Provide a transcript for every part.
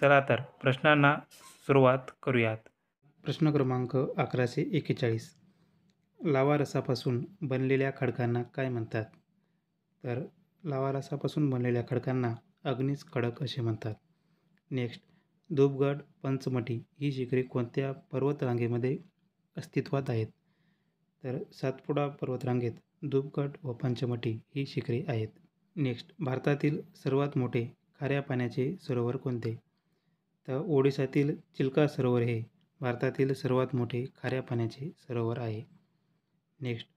चला तर प्रश्नांना सुरुवात करूयात. प्रश्न क्रमांक 1141. लावा रसापासून बनलेल्या खडकांना काय म्हणतात? तर लावा रसापासून बनलेल्या खडकांना अग्नीज खडक असे म्हणतात. नेक्स्ट, धूपगड, पंचमढी ही शिखरे कोणत्या पर्वतरांगेमध्ये अस्तित्वात आहेत? तर सातपुडा पर्वतरांगेत धूपगड व पंचमढी ही शिखरे आहेत. नेक्स्ट, भारतातील सर्वात मोठे खाऱ्या पाण्याचे सरोवर कोणते? तर ओडिशातील चिल्का सरोवर हे भारतातील सर्वात मोठे खाऱ्या पाण्याचे सरोवर आहे. नेक्स्ट,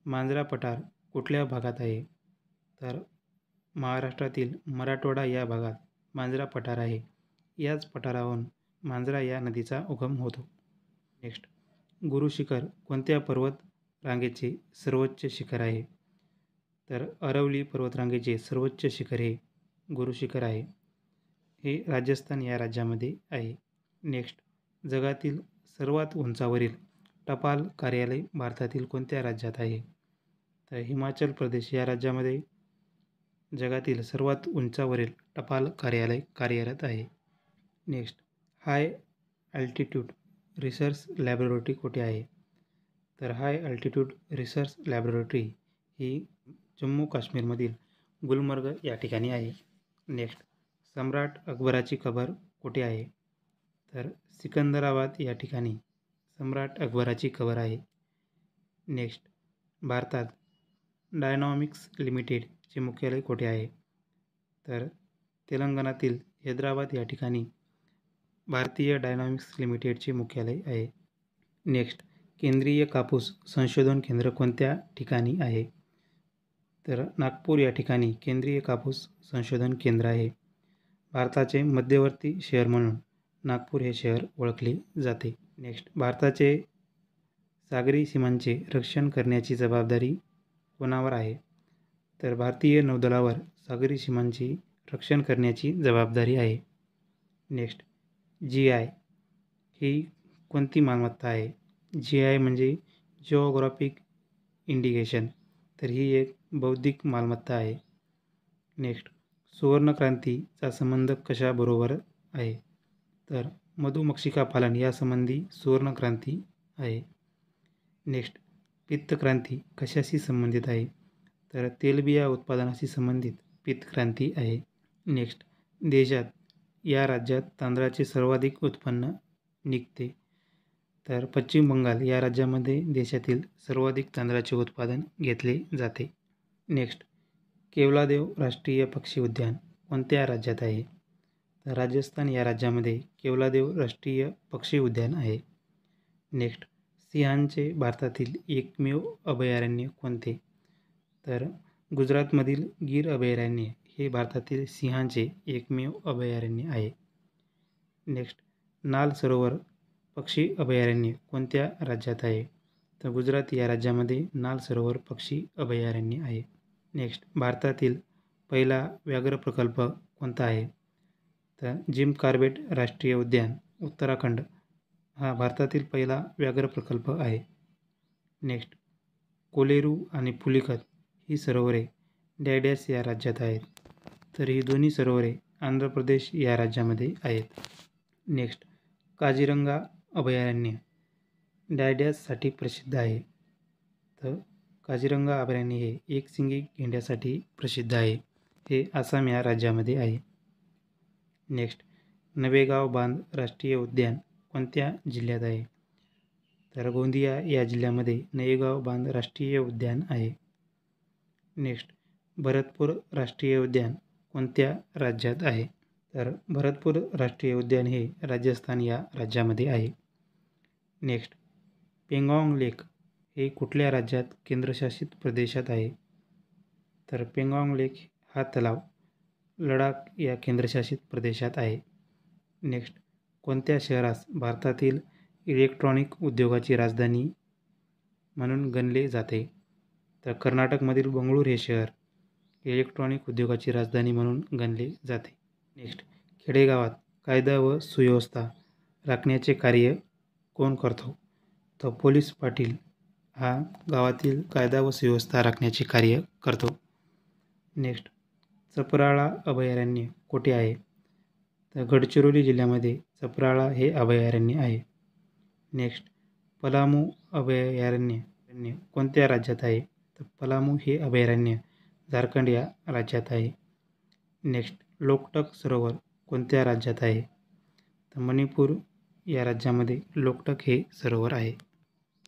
मांजरा पठार कुठल्या भागात आहे? तर महाराष्ट्रातील मराठवाडा या भागात मांजरा पठार आहे. याच पठारावरून मांजरा या नदीचा उगम होतो. नेक्स्ट, गुरु शिखर कोणत्या पर्वत रांगेचे सर्वोच्च शिखर आहे? तर अरवली पर्वतरांगेचे सर्वोच्च शिखर हे गुरु शिखर आहे. हे राजस्थान या राज्यामध्ये आहे. नेक्स्ट, जगातील सर्वात उंचावरील टपाल कार्यालय भारतातील कोणत्या राज्यात आहे? तर हिमाचल प्रदेश या राज्यामध्ये जगातील सर्वात उंचावरील टपाल कार्यालय कार्यरत आहे. नेक्स्ट, हाय अल्टिट्यूड रिसर्च लॅबोरेटरी कुठे आहे? तर हाय अल्टिट्यूड रिसर्च लॅबोरेटरी ही जम्मू काश्मीरमधील गुलमर्ग या ठिकाणी आहे. नेक्स्ट, सम्राट अकबराची कबर कुठे आहे? तर सिकंदराबाद या ठिकाणी सम्राट अकबराची कबर आहे. नेक्स्ट, भारतात डायनॉमिक्स लिमिटेडचे मुख्यालय कुठे आहे? तर तेलंगणातील हैदराबाद या ठिकाणी भारतीय डायनॉमिक्स लिमिटेडचे मुख्यालय आहे. नेक्स्ट, केंद्रीय कापूस संशोधन केंद्र कोणत्या ठिकाणी आहे? तर नागपूर या ठिकाणी केंद्रीय कापूस संशोधन केंद्र आहे. भारताचे मध्यवर्ती शहर म्हणून नागपूर हे शहर ओळखले जाते. नेक्स्ट, भारताचे सागरी सीमांचे रक्षण करण्याची जबाबदारी कोणावर आहे? तर भारतीय नौदलावर सागरी सीमांची रक्षण करण्याची जबाबदारी आहे. नेक्स्ट, GI ही कोणती मालमत्ता आहे? GI म्हणजे जिओग्राफिक इंडिकेशन, तर ही एक बौद्धिक मालमत्ता आहे. नेक्स्ट, सुवर्णक्रांतीचा संबंध कशाबरोबर आहे? तर मधुमक्षिका पालन यासंबंधी सुवर्णक्रांती आहे. नेक्स्ट, पित्तक्रांती कशाशी संबंधित आहे? तर तेलबिया उत्पादनाशी संबंधित पित्तक्रांती आहे. नेक्स्ट, देशात या राज्यात तांदळाचे सर्वाधिक उत्पन्न निघते? तर पश्चिम बंगाल या राज्यामध्ये देशातील सर्वाधिक तांदळाचे उत्पादन घेतले जाते. नेक्स्ट, केवलादेव राष्ट्रीय पक्षी उद्यान कोणत्या राज्यात आहे? तर राजस्थान या राज्यामध्ये केवलादेव राष्ट्रीय पक्षी उद्यान आहे. नेक्स्ट, सिंहांचे भारतातील एकमेव अभयारण्य कोणते? तर गुजरातमधील गीर अभयारण्य हे भारतातील सिंहांचे एकमेव अभयारण्य आहे. नेक्स्ट, नाल सरोवर पक्षी अभयारण्य कोणत्या राज्यात आहे? तर गुजरात या राज्यामध्ये नाल सरोवर पक्षी अभयारण्य आहे. नेक्स्ट, भारतातील पहिला व्याघ्र प्रकल्प कोणता आहे? तर जिम कॉर्बेट राष्ट्रीय उद्यान उत्तराखंड हा भारतातील पहिला व्याघ्र प्रकल्प आहे. नेक्स्ट, कोलेरू आणि पुलिकत ही सरोवरे डॅडॅस या राज्यात आहेत. तर ही दोन्ही सरोवरे आंध्र प्रदेश या राज्यामध्ये आहेत. नेक्स्ट, काझीरंगा अभयारण्य डॅडॅससाठी प्रसिद्ध आहे. तर काझीरंगा अभयारण्य हे एकशिंगी गेंड्यासाठी प्रसिद्ध आहे. हे आसाम या राज्यामध्ये आहे. नेक्स्ट, नवेगाव बांध राष्ट्रीय उद्यान कोणत्या जिल्ह्यात आहे? तर गोंदिया या जिल्ह्यामध्ये नवेगाव बांध राष्ट्रीय उद्यान आहे. नेक्स्ट, भरतपूर राष्ट्रीय उद्यान कोणत्या राज्यात आहे? तर भरतपूर राष्ट्रीय उद्यान हे राजस्थान या राज्यामध्ये आहे. नेक्स्ट, पेंगॉंग लेक हे कुठल्या राज्यात केंद्रशासित प्रदेशात आहे? तर पेंगॉंग लेक हा तलाव लडाख या केंद्रशासित प्रदेशात आहे. नेक्स्ट, कोणत्या शहरास भारतातील इलेक्ट्रॉनिक उद्योगाची राजधानी म्हणून गणले जाते? तर कर्नाटकमधील बंगळूर हे शहर इलेक्ट्रॉनिक उद्योगाची राजधानी म्हणून गणले जाते. नेक्स्ट, खेडेगावात कायदा व सुव्यवस्था राखण्याचे कार्य कोण करतो? तर पोलीस पाटील हा गावातील कायदा व सुव्यवस्था राखण्याचे कार्य करतो. नेक्स्ट, चपराळा अभयारण्य कुठे आहे? तर गडचिरोली जिल्ह्यामध्ये चपराळा हे अभयारण्य आहे. नेक्स्ट, पलामू अभयारण्य कोणत्या राज्यात आहे? तर पलामू हे अभयारण्य झारखंड या राज्यात आहे. नेक्स्ट, लोकटक सरोवर कोणत्या राज्यात आहे? तर मणिपूर या राज्यामध्ये लोकटक हे सरोवर आहे.